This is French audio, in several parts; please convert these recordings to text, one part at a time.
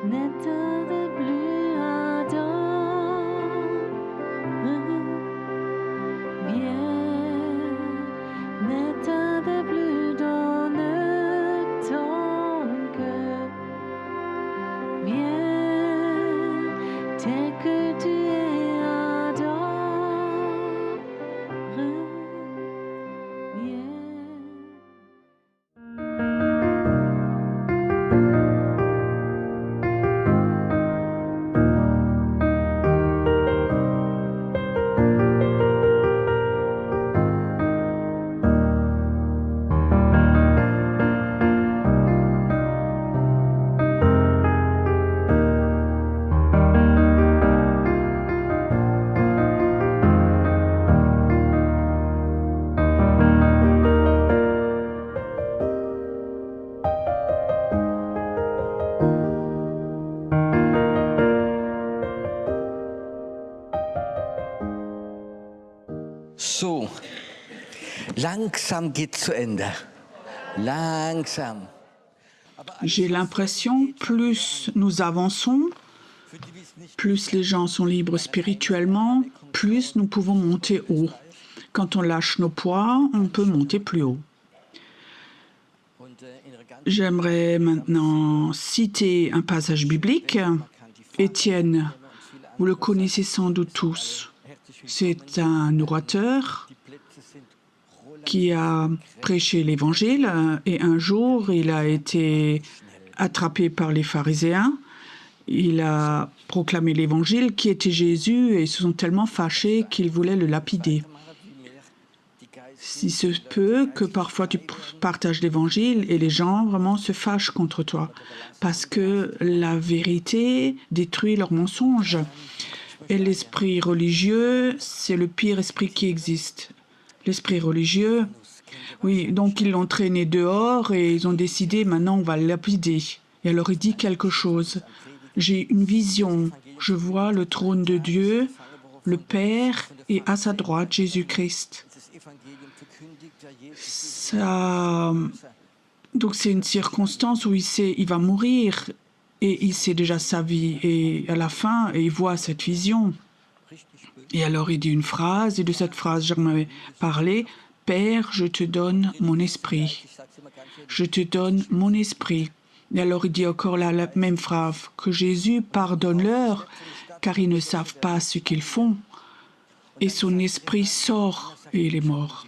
N'éteins plus ardent, viens, n'éteins plus dans ton cœur, viens, tel que tu es ardent, viens. So, langsam geht's zu Ende. Langsam. J'ai l'impression, plus nous avançons, plus les gens sont libres spirituellement, plus nous pouvons monter haut. Quand on lâche nos poids, on peut monter plus haut. J'aimerais maintenant citer un passage biblique. Étienne, vous le connaissez sans doute tous. C'est un orateur qui a prêché l'Évangile et un jour, il a été attrapé par les pharisiens. Il a proclamé l'Évangile qui était Jésus et ils se sont tellement fâchés qu'ils voulaient le lapider. Si se peut que parfois tu partages l'Évangile et les gens vraiment se fâchent contre toi parce que la vérité détruit leurs mensonges. Et l'esprit religieux, c'est le pire esprit qui existe. L'esprit religieux, oui, donc ils l'ont traîné dehors et ils ont décidé maintenant on va le lapider. Et alors il dit quelque chose. J'ai une vision, je vois le trône de Dieu, le Père et à sa droite Jésus-Christ. Ça, donc c'est une circonstance où il va mourir et il sait déjà sa vie et à la fin il voit cette vision. Et alors il dit une phrase et de cette phrase j'aimerais parler. Père, je te donne mon esprit. Je te donne mon esprit. Et alors il dit encore là la même phrase, que Jésus pardonne-leur car ils ne savent pas ce qu'ils font. Et son esprit sort et il est mort.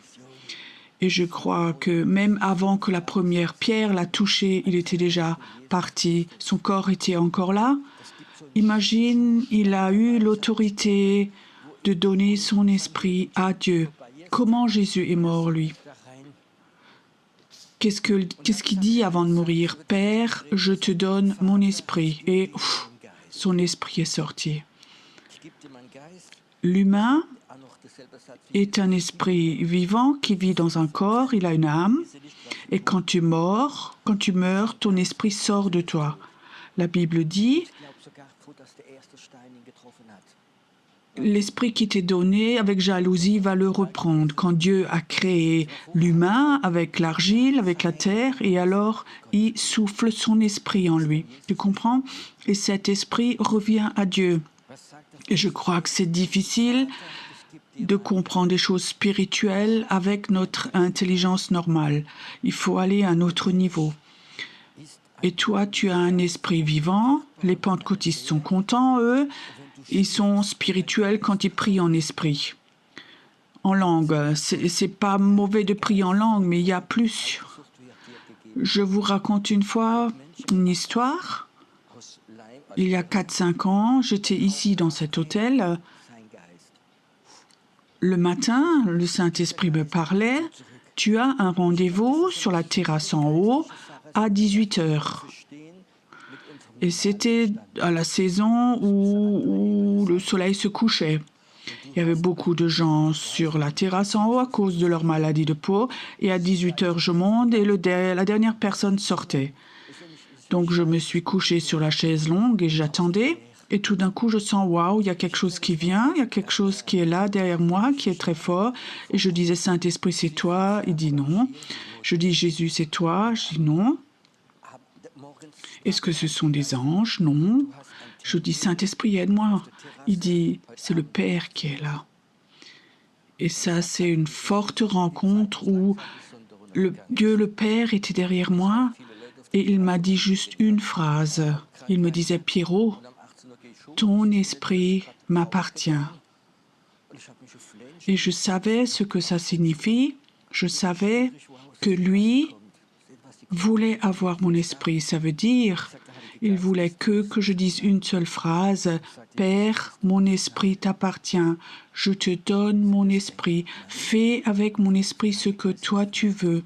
Et je crois que même avant que la première pierre l'a touché, il était déjà parti. Son corps était encore là. Imagine, il a eu l'autorité de donner son esprit à Dieu. Comment Jésus est mort, lui? Qu'est-ce qu'il dit avant de mourir? Père, je te donne mon esprit. Et son esprit est sorti. L'humain est un esprit vivant qui vit dans un corps, il a une âme. Et quand tu meurs, ton esprit sort de toi. La Bible dit, l'esprit qui t'est donné avec jalousie va le reprendre. Quand Dieu a créé l'humain avec l'argile, avec la terre, et alors il souffle son esprit en lui. Tu comprends? Et cet esprit revient à Dieu. Et je crois que c'est difficile de comprendre des choses spirituelles avec notre intelligence normale. Il faut aller à un autre niveau. Et toi, tu as un esprit vivant. Les pentecôtistes sont contents, eux. Ils sont spirituels quand ils prient en esprit. En langue, c'est pas mauvais de prier en langue, mais il y a plus. Je vous raconte une fois une histoire. Il y a 4-5 ans, j'étais ici dans cet hôtel. Le matin, le Saint-Esprit me parlait. Tu as un rendez-vous sur la terrasse en haut à 18h. Et c'était à la saison où le soleil se couchait. Il y avait beaucoup de gens sur la terrasse en haut à cause de leur maladie de peau. Et à 18h, je monte et la dernière personne sortait. Donc, je me suis couchée sur la chaise longue et j'attendais. Et tout d'un coup, je sens, waouh, il y a quelque chose qui vient, il y a quelque chose qui est là derrière moi, qui est très fort. Et je disais, Saint-Esprit, c'est toi. Il dit non. Je dis, Jésus, c'est toi. Je dis non. Est-ce que ce sont des anges? Non. Je dis, Saint-Esprit, aide-moi. Il dit, c'est le Père qui est là. Et ça, c'est une forte rencontre où Dieu le Père était derrière moi et il m'a dit juste une phrase. Il me disait, Pierrot, ton esprit m'appartient. Et je savais ce que ça signifie. Je savais que lui voulait avoir mon esprit. Ça veut dire, il voulait que je dise une seule phrase. Père, mon esprit t'appartient. Je te donne mon esprit. Fais avec mon esprit ce que toi tu veux.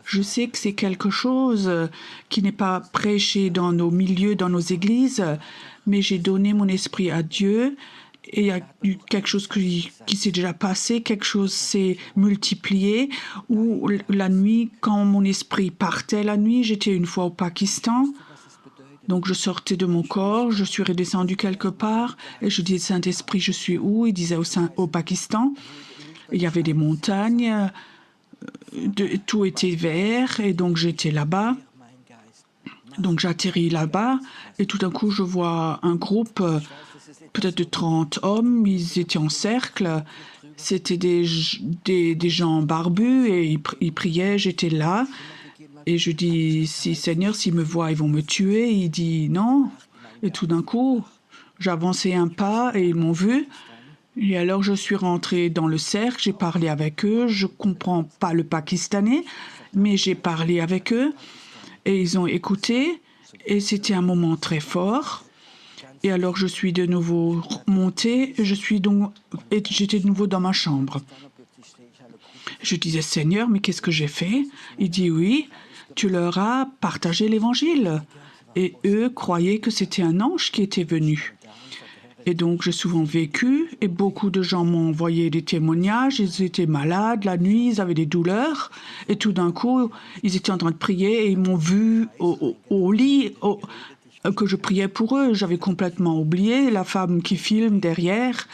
Je sais que c'est quelque chose qui n'est pas prêché dans nos milieux, dans nos églises, mais j'ai donné mon esprit à Dieu et il y a eu quelque chose qui s'est déjà passé, quelque chose s'est multiplié, où la nuit, quand mon esprit partait la nuit, j'étais une fois au Pakistan, donc je sortais de mon corps, je suis redescendue quelque part et je disais, Saint-Esprit, je suis où? Il disait au Pakistan. Il y avait des montagnes, tout était vert et donc j'étais là-bas. Donc j'atterris là-bas et tout d'un coup je vois un groupe peut-être de 30 hommes, ils étaient en cercle, c'était des gens barbus et ils priaient, j'étais là et je dis, si Seigneur, s'ils me voient, ils vont me tuer. Il dit non et tout d'un coup j'avançais un pas et ils m'ont vu. Et alors, je suis rentrée dans le cercle, j'ai parlé avec eux. Je ne comprends pas le pakistanais, mais j'ai parlé avec eux et ils ont écouté. Et c'était un moment très fort. Et alors, je suis de nouveau montée. J'étais de nouveau dans ma chambre. Je disais, Seigneur, mais qu'est-ce que j'ai fait? Il dit, oui, tu leur as partagé l'évangile. Et eux croyaient que c'était un ange qui était venu. Et donc, j'ai souvent vécu et beaucoup de gens m'ont envoyé des témoignages. Ils étaient malades la nuit, ils avaient des douleurs. Et tout d'un coup, ils étaient en train de prier et ils m'ont vu au lit que je priais pour eux. J'avais complètement oublié. La femme qui filme derrière,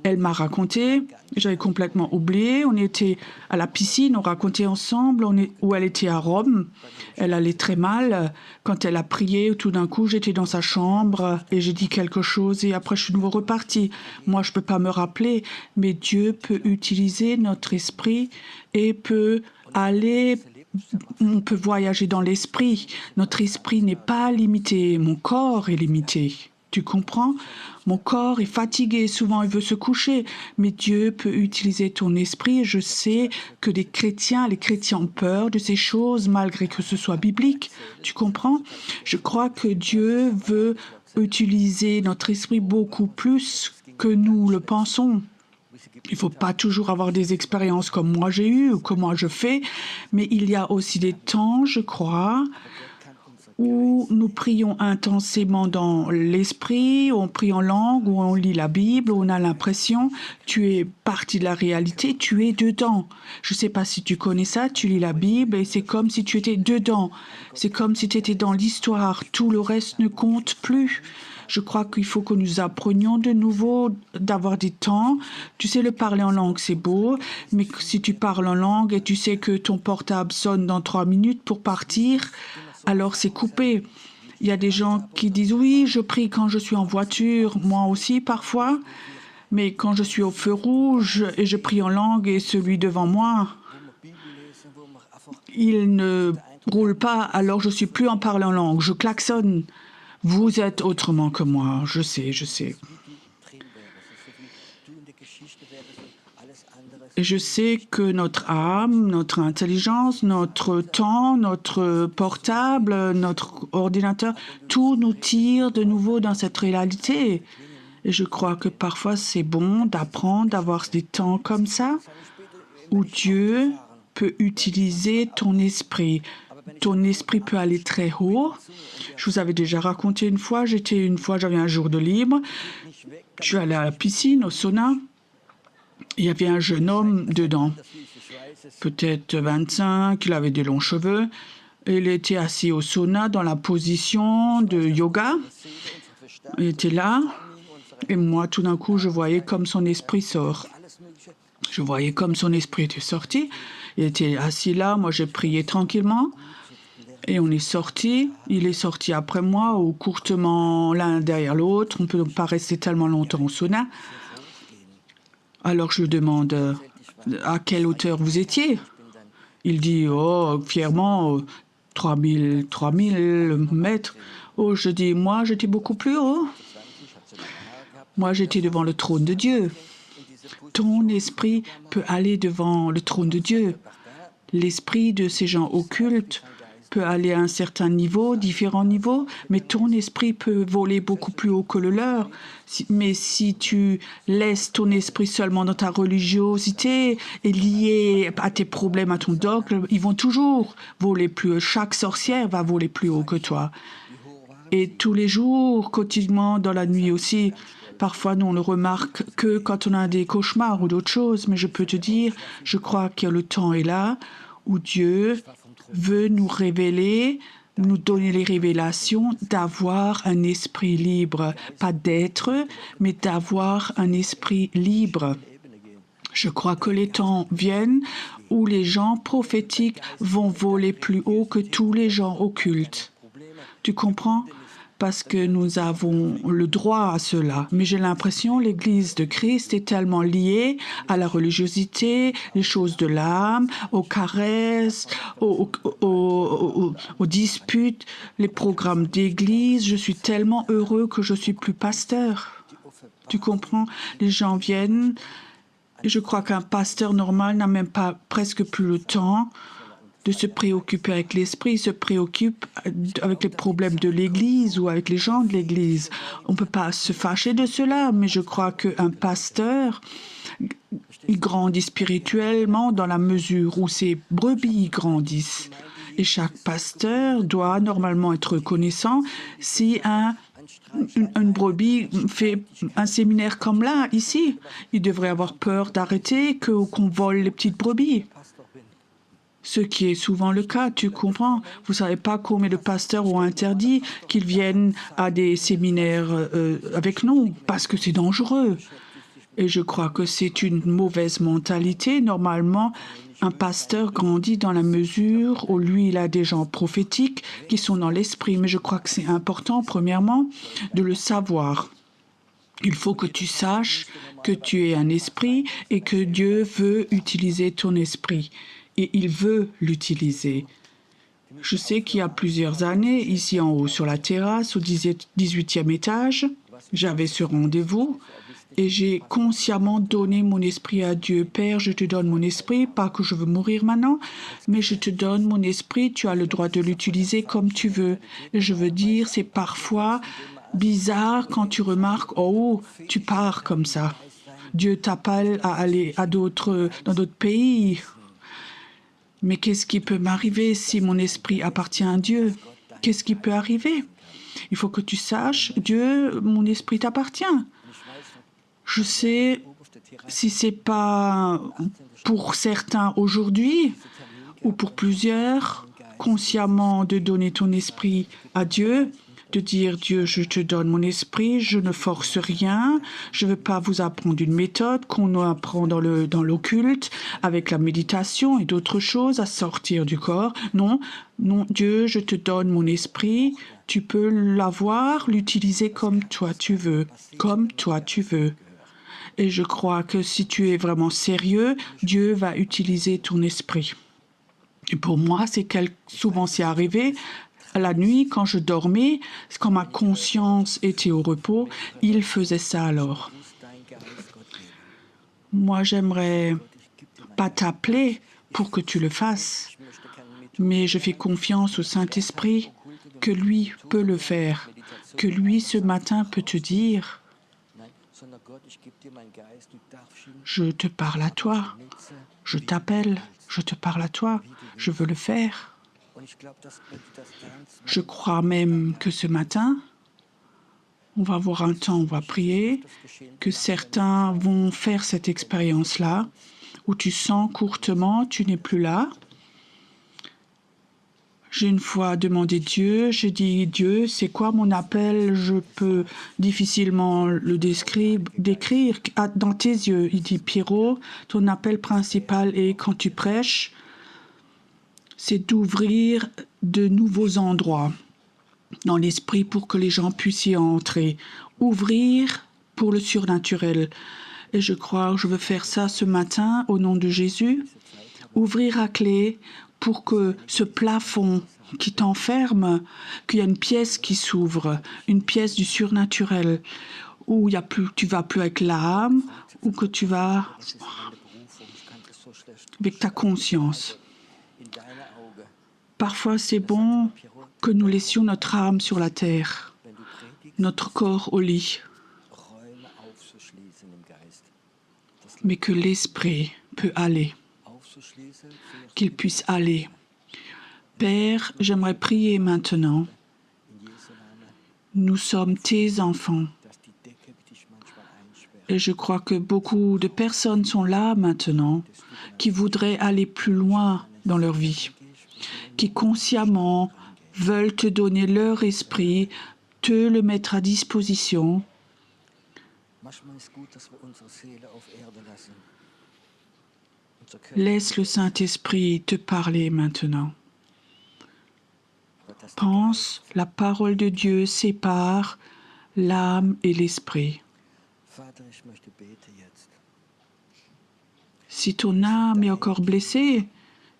elle m'a raconté. J'avais complètement oublié. On était à la piscine, on racontait ensemble où elle était à Rome. Elle allait très mal. Quand elle a prié, tout d'un coup, j'étais dans sa chambre et j'ai dit quelque chose et après, je suis de nouveau repartie. Moi, je ne peux pas me rappeler, mais Dieu peut utiliser notre esprit et peut aller... On peut voyager dans l'esprit. Notre esprit n'est pas limité. Mon corps est limité. Tu comprends? Mon corps est fatigué, souvent il veut se coucher, mais Dieu peut utiliser ton esprit. Et je sais que les chrétiens ont peur de ces choses, malgré que ce soit biblique. Tu comprends? Je crois que Dieu veut utiliser notre esprit beaucoup plus que nous le pensons. Il ne faut pas toujours avoir des expériences comme moi j'ai eu ou comme moi je fais, mais il y a aussi des temps, je crois, où nous prions intensément dans l'esprit, on prie en langue, où on lit la Bible, où on a l'impression tu es partie de la réalité, tu es dedans. Je ne sais pas si tu connais ça, tu lis la Bible et c'est comme si tu étais dedans. C'est comme si tu étais dans l'histoire, tout le reste ne compte plus. Je crois qu'il faut que nous apprenions de nouveau d'avoir des temps. Tu sais, le parler en langue, c'est beau, mais si tu parles en langue et tu sais que ton portable sonne dans 3 minutes pour partir, alors c'est coupé. Il y a des gens qui disent « Oui, je prie quand je suis en voiture, moi aussi parfois, mais quand je suis au feu rouge et je prie en langue et celui devant moi, il ne roule pas, alors je ne suis plus en parlant en langue, je klaxonne. Vous êtes autrement que moi, je sais, je sais. » Et je sais que notre âme, notre intelligence, notre temps, notre portable, notre ordinateur, tout nous tire de nouveau dans cette réalité. Et je crois que parfois c'est bon d'apprendre, d'avoir des temps comme ça, où Dieu peut utiliser ton esprit. Ton esprit peut aller très haut. Je vous avais déjà raconté une fois, j'avais un jour de libre. Je suis allée à la piscine, au sauna. Il y avait un jeune homme dedans, peut-être 25, il avait des longs cheveux. Il était assis au sauna dans la position de yoga. Il était là. Et moi, tout d'un coup, je voyais comme son esprit sort. Je voyais comme son esprit était sorti. Il était assis là. Moi, j'ai prié tranquillement. Et on est sorti. Il est sorti après moi, ou courtement l'un derrière l'autre. On ne peut pas rester tellement longtemps au sauna. Alors je lui demande à quelle hauteur vous étiez. Il dit, oh, fièrement, 3000 mètres. Oh, je dis, moi, j'étais beaucoup plus haut. Moi, j'étais devant le trône de Dieu. Ton esprit peut aller devant le trône de Dieu. L'esprit de ces gens occultes peut aller à un certain niveau, différents niveaux, mais ton esprit peut voler beaucoup plus haut que le leur. Mais si tu laisses ton esprit seulement dans ta religiosité et lié à tes problèmes, à ton dogme, ils vont toujours voler plus haut. Chaque sorcière va voler plus haut que toi. Et tous les jours, quotidiennement, dans la nuit aussi, parfois, nous, on ne remarque que quand on a des cauchemars ou d'autres choses. Mais je peux te dire, je crois que le temps est là où Dieu veut nous révéler, nous donner les révélations d'avoir un esprit libre. Pas d'être, mais d'avoir un esprit libre. Je crois que les temps viennent où les gens prophétiques vont voler plus haut que tous les gens occultes. Tu comprends? Parce que nous avons le droit à cela. Mais j'ai l'impression que l'Église de Christ est tellement liée à la religiosité, les choses de l'âme, aux caresses, aux disputes, les programmes d'Église. Je suis tellement heureux que je suis plus pasteur. Tu comprends? Les gens viennent et je crois qu'un pasteur normal n'a même pas presque plus le temps de se préoccuper avec l'esprit, il se préoccupe avec les problèmes de l'Église ou avec les gens de l'Église. On ne peut pas se fâcher de cela, mais je crois qu'un pasteur, il grandit spirituellement dans la mesure où ses brebis grandissent. Et chaque pasteur doit normalement être reconnaissant si une brebis fait un séminaire comme là, ici. Il devrait avoir peur d'arrêter qu'on vole les petites brebis. Ce qui est souvent le cas, tu comprends. Vous ne savez pas combien de pasteurs ont interdit qu'ils viennent à des séminaires avec nous, parce que c'est dangereux. Et je crois que c'est une mauvaise mentalité. Normalement, un pasteur grandit dans la mesure où lui, il a des gens prophétiques qui sont dans l'esprit. Mais je crois que c'est important, premièrement, de le savoir. Il faut que tu saches que tu es un esprit et que Dieu veut utiliser ton esprit. Et il veut l'utiliser. Je sais qu'il y a plusieurs années, ici en haut sur la terrasse, au 18e étage, j'avais ce rendez-vous et j'ai consciemment donné mon esprit à Dieu. Père, je te donne mon esprit, pas que je veux mourir maintenant, mais je te donne mon esprit, tu as le droit de l'utiliser comme tu veux. Et je veux dire, c'est parfois bizarre quand tu remarques, oh, tu pars comme ça. Dieu t'appelle à aller dans d'autres pays. Mais qu'est-ce qui peut m'arriver si mon esprit appartient à Dieu? Qu'est-ce qui peut arriver? Il faut que tu saches, Dieu, mon esprit t'appartient. Je sais, si ce n'est pas pour certains aujourd'hui, ou pour plusieurs, consciemment de donner ton esprit à Dieu, de dire, Dieu, je te donne mon esprit, je ne force rien, je ne veux pas vous apprendre une méthode qu'on apprend dans l'occulte, avec la méditation et d'autres choses, à sortir du corps. Non, non, Dieu, je te donne mon esprit, tu peux l'avoir, l'utiliser comme toi tu veux, comme toi tu veux. Et je crois que si tu es vraiment sérieux, Dieu va utiliser ton esprit. Et pour moi, souvent c'est arrivé. La nuit, quand je dormais, quand ma conscience était au repos, il faisait ça alors. Moi, j'aimerais pas t'appeler pour que tu le fasses, mais je fais confiance au Saint-Esprit que lui peut le faire, que lui ce matin peut te dire « Je te parle à toi, je t'appelle, je te parle à toi, je veux le faire ». Je crois même que ce matin, on va avoir un temps, on va prier, que certains vont faire cette expérience-là, où tu sens courtement, tu n'es plus là. J'ai une fois demandé Dieu, j'ai dit, Dieu, c'est quoi mon appel? Je peux difficilement le décrire dans tes yeux. Il dit, Pierrot, ton appel principal est quand tu prêches, c'est d'ouvrir de nouveaux endroits dans l'esprit pour que les gens puissent y entrer. Ouvrir pour le surnaturel. Et je crois que je veux faire ça ce matin au nom de Jésus. Ouvrir à clé pour que ce plafond qui t'enferme, qu'il y a une pièce qui s'ouvre, une pièce du surnaturel, où il y a plus, tu vas plus avec l'âme, ou que tu vas avec ta conscience. Parfois, c'est bon que nous laissions notre âme sur la terre, notre corps au lit, mais que l'esprit peut aller, qu'il puisse aller. Père, j'aimerais prier maintenant. Nous sommes tes enfants. Et je crois que beaucoup de personnes sont là maintenant qui voudraient aller plus loin dans leur vie, qui consciemment veulent te donner leur esprit, te le mettre à disposition. Laisse le Saint-Esprit te parler maintenant. Pense, la parole de Dieu sépare l'âme et l'esprit. Si ton âme est encore blessée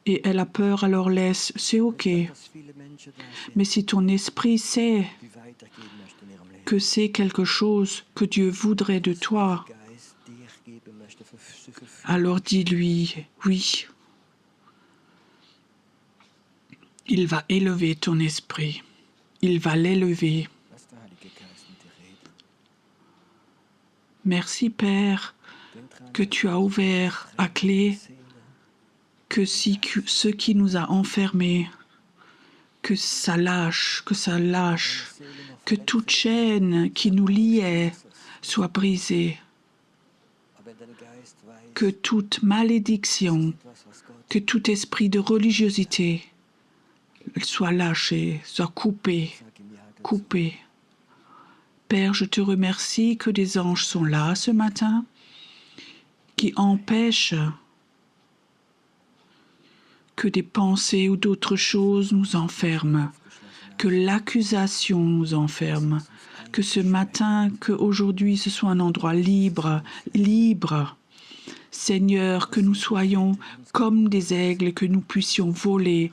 et elle a peur, alors laisse, c'est OK. Mais si ton esprit sait que c'est quelque chose que Dieu voudrait de toi, alors dis-lui oui. Il va élever ton esprit. Il va l'élever. Merci, Père, que tu as ouvert à clé, que si ce qui nous a enfermés, que ça lâche, que toute chaîne qui nous liait soit brisée, que toute malédiction, que tout esprit de religiosité soit lâché, soit coupé. Père, je te remercie que des anges sont là ce matin, qui empêchent que des pensées ou d'autres choses nous enferment, que l'accusation nous enferme, que ce matin, qu'aujourd'hui ce soit un endroit libre. Seigneur, que nous soyons comme des aigles, que nous puissions voler.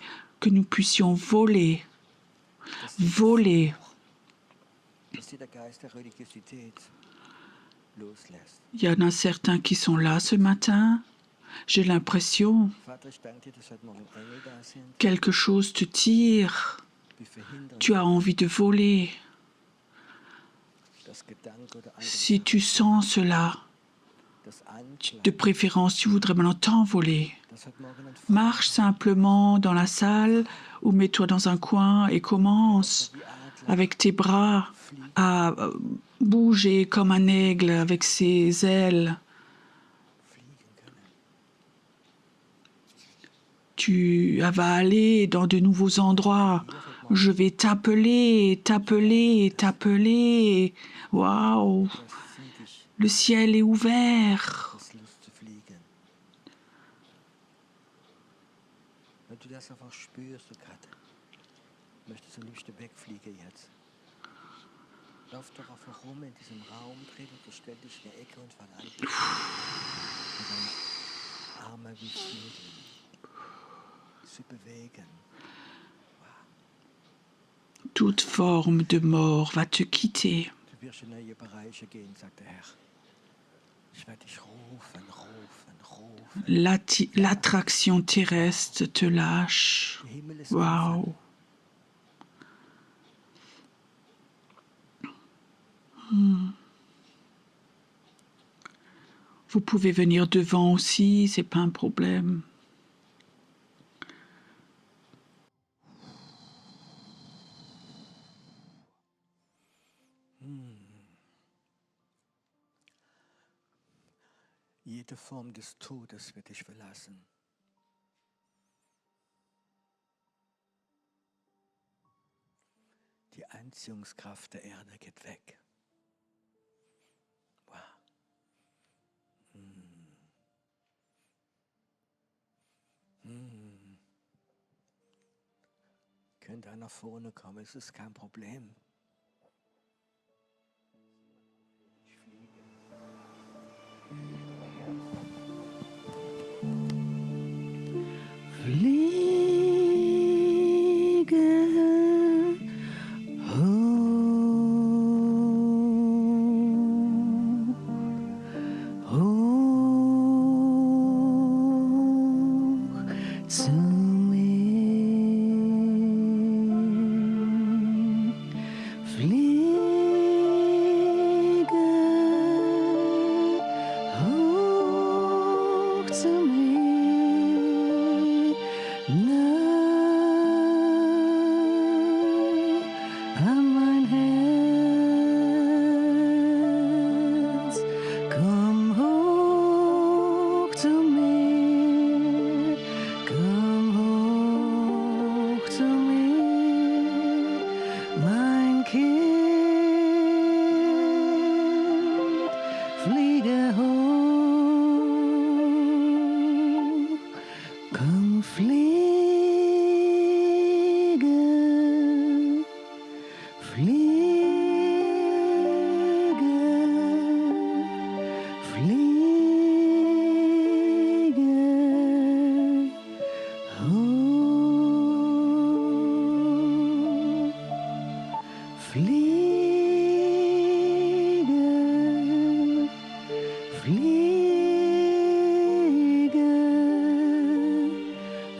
Il y en a certains qui sont là ce matin. J'ai l'impression quelque chose te tire. Tu as envie de voler. Si tu sens cela, de préférence, tu voudrais maintenant t'envoler. Marche simplement dans la salle ou mets-toi dans un coin et commence avec tes bras à bouger comme un aigle avec ses ailes. Tu vas aller dans de nouveaux endroits. Je vais t'appeler. Waouh! Le ciel est ouvert. Toute forme de mort va te quitter. L'attraction terrestre te lâche. Waouh! Vous pouvez venir devant aussi, c'est pas un problème. Jede Form des Todes wird dich verlassen. Die Anziehungskraft der Erde geht weg. Wow. Könnt ihr nach vorne kommen, es ist kein Problem. Fliege hoch, hoch zu mir. Fliege hoch zu mir, nah an mein Herz. Komm hoch zu mir, komm hoch zu mir, mein Kind, fliege hoch, komm fliege, fliege, fliege hoch, fliege, fliege,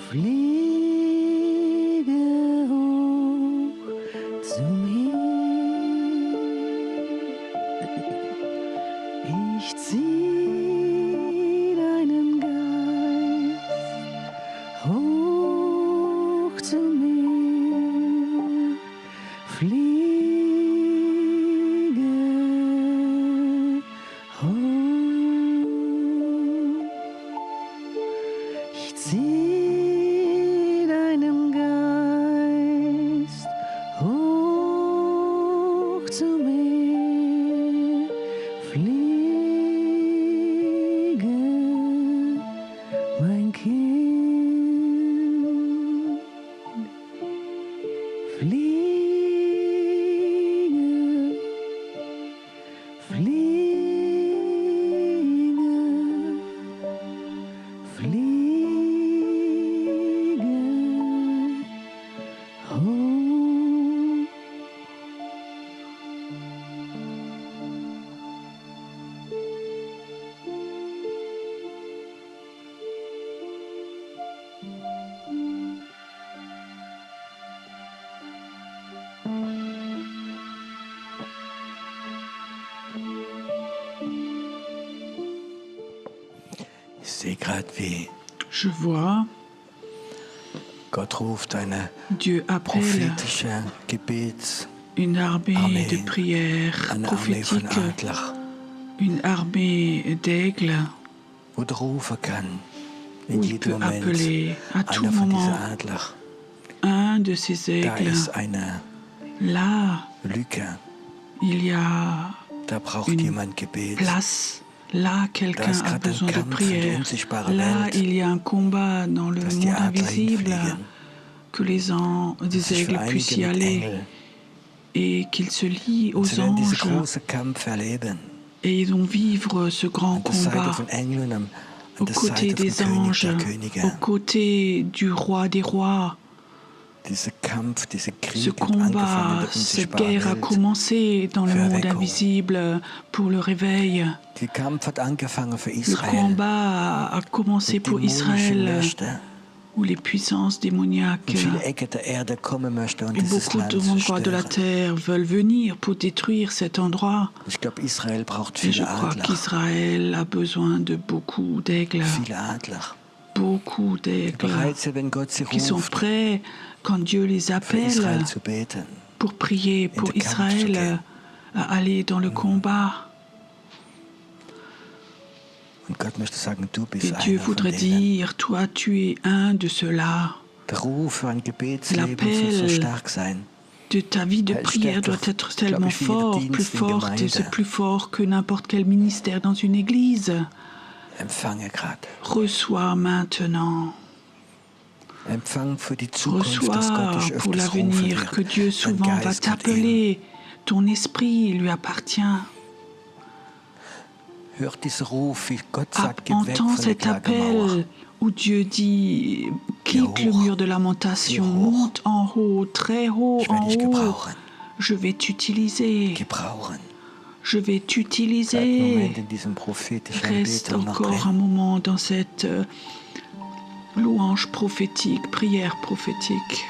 fliege hoch zu mir. Ich zieh deinen Geist hoch zu mir, fliege hoch. Ich zieh deinen Geist hoch zu mir, fliege, mein Kind, fliege, fliege, fliege hoch. Ich sehe gerade, wie Je vois, Gott ruft eine Dieu appelle prophetische Gebets, une armée Armee, de prières eine Armee von prophétiques, Adler, une armée d'aigles, wo du rufen kann in où il jedem peut Moment appeler à tout einer von diesen moment Adler. un de ces Da aigles. ist eine Là, Lücke, il y a da braucht une jemand Gebet. place. Là, quelqu'un ist a gerade ein besoin de Kampf in die prière. unsichtbare Là, Welt, il y a un combat dans le dass die monde Adler invisible, hinfliegen, que les die des sich aigles puissent y vereinigen mit aller Engeln. et qu'ils se lient Und aux sie werden diesen anges großen Kampf erleben. et ils vont vivre ce grand An der Seite combat von Engeln, an aux der côtés Seite des vom König anges, der aux Könige. côtés du roi des rois. Dieser Kampf, dieser Ce Krieg hat angefangen in combat, der cette unsichtbaren guerre a Welt. commencé dans le Für monde Erweckung. invisible pour le réveil. Der Kampf hat angefangen für Le Israel. combat a commencé Mit pour dämonischen Israël, Mächten. où les puissances démoniaques Und viele Ecken der Erde kommen möchten und et dieses beaucoup Land de endroits de la zerstören. terre veulent venir pour détruire cet endroit. Ich glaube, Israel braucht Et je viele crois Adler. qu'Israël a besoin de beaucoup d'aigles, Viele Adler. beaucoup Die d'aigles, bereit sind, wenn Gott sie qui sont ruft, prêts quand Dieu les für appelle Israel zu beten. pour prier pour den Kampf zu Israël, gehen. à aller dans le combat. Und Gott möchte sagen, du bist Et Dieu einer von voudrait denen. dire, toi tu es un de ceux-là. Der Ruf für ein Gebetsleben L'appel soll so stark sein. De ta vie de Elle prière stärkt doit doch, être glaub tellement ich, wie jeder fort, Dienst plus in forte, et Gemeinde. c'est plus fort que n'importe quel ministère dans une église. Empfange gerade. Reçois maintenant. Empfang für die Zukunft, dass Reçois Gott dich pour öfters rufen l'avenir que wird. Dieu Dein souvent va Geist gehört ihm. t'appeler. Ton esprit lui appartient. Hör diesen Ruf, wie Gott sagt, geh weg Entends von der cet Klagemauer. appel où Dieu dit quitte le mur de lamentation, monte en haut, très haut Ich werde en dich haut. gebrauchen. Je vais t'utiliser. Gebrauchen. Je vais Bleib einen t'utiliser. Moment in diesem prophetischen Reste Anbetung noch encore un drin. moment dans cette louange prophétique, prière prophétique.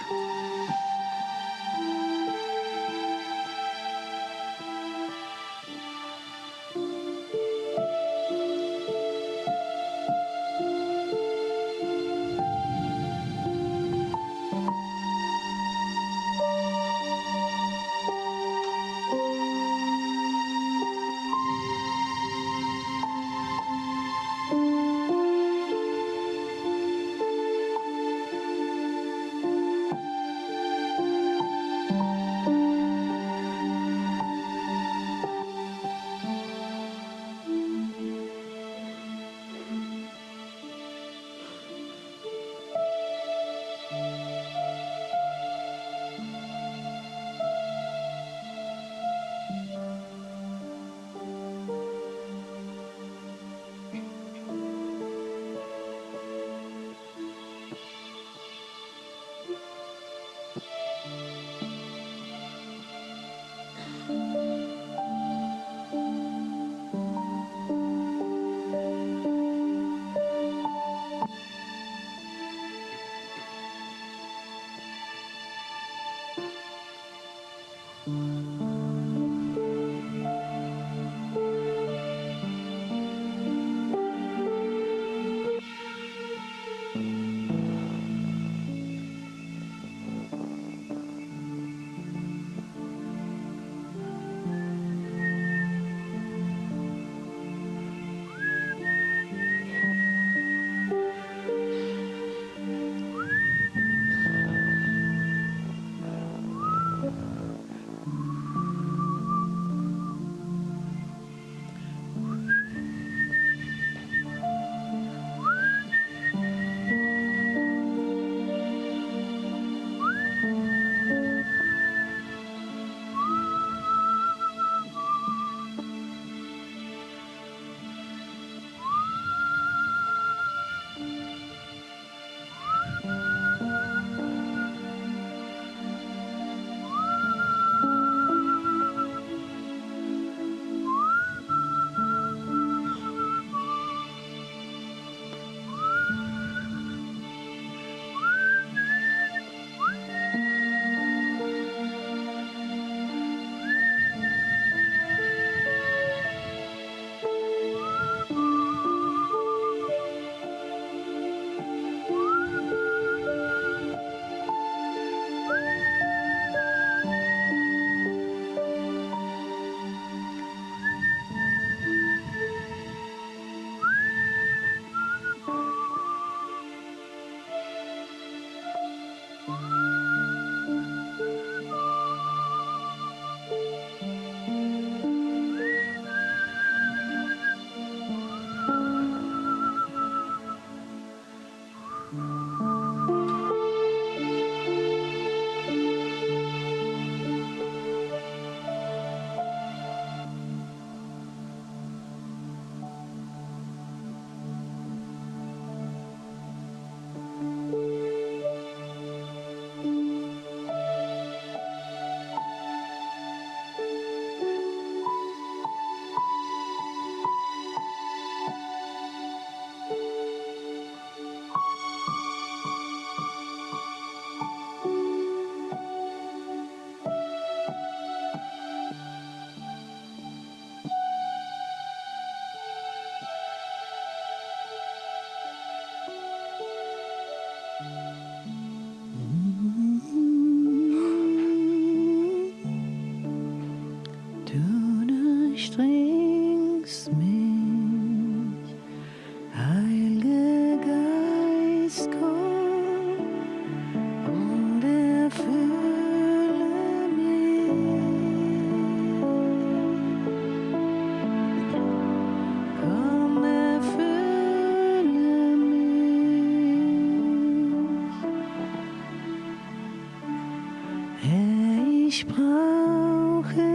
Ich brauche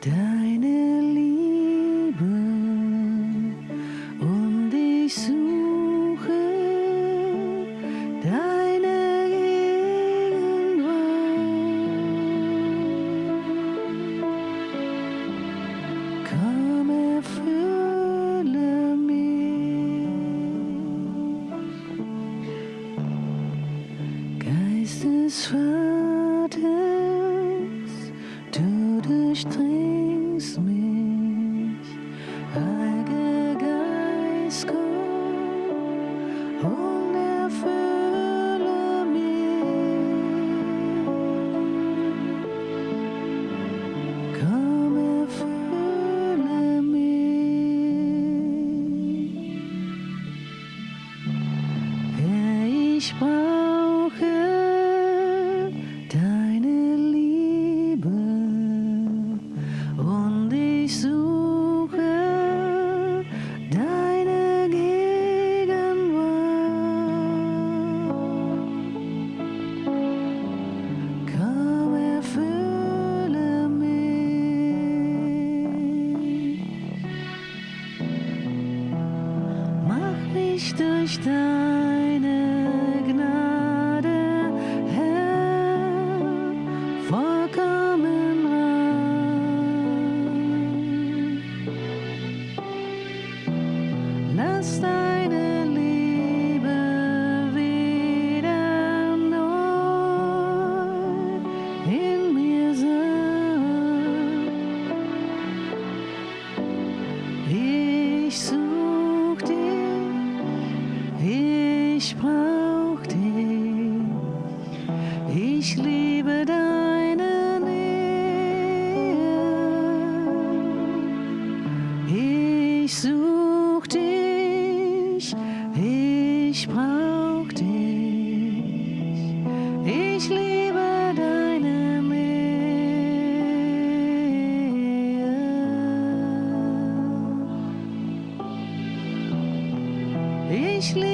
deine Liebe und ich suche deine Gegenwart. Komm, erfülle mich, Geist des Vaters, du durchdringst mich, Heiliger Geist, komm und erfülle mich. Komm, erfülle mich. Herr, ich brauche deine Liebe und ich suche deine Gegenwart. Komm, erfülle mich. Mach mich durch deine Gnade, Herr, vollkommen rein. Lass deine Liebe wieder neu in mir sein. Ich such dich, ich brauch dich, ich liebe deine Nähe. Ich such dich, ich brauch dich, ich liebe deine Nähe. Ich liebe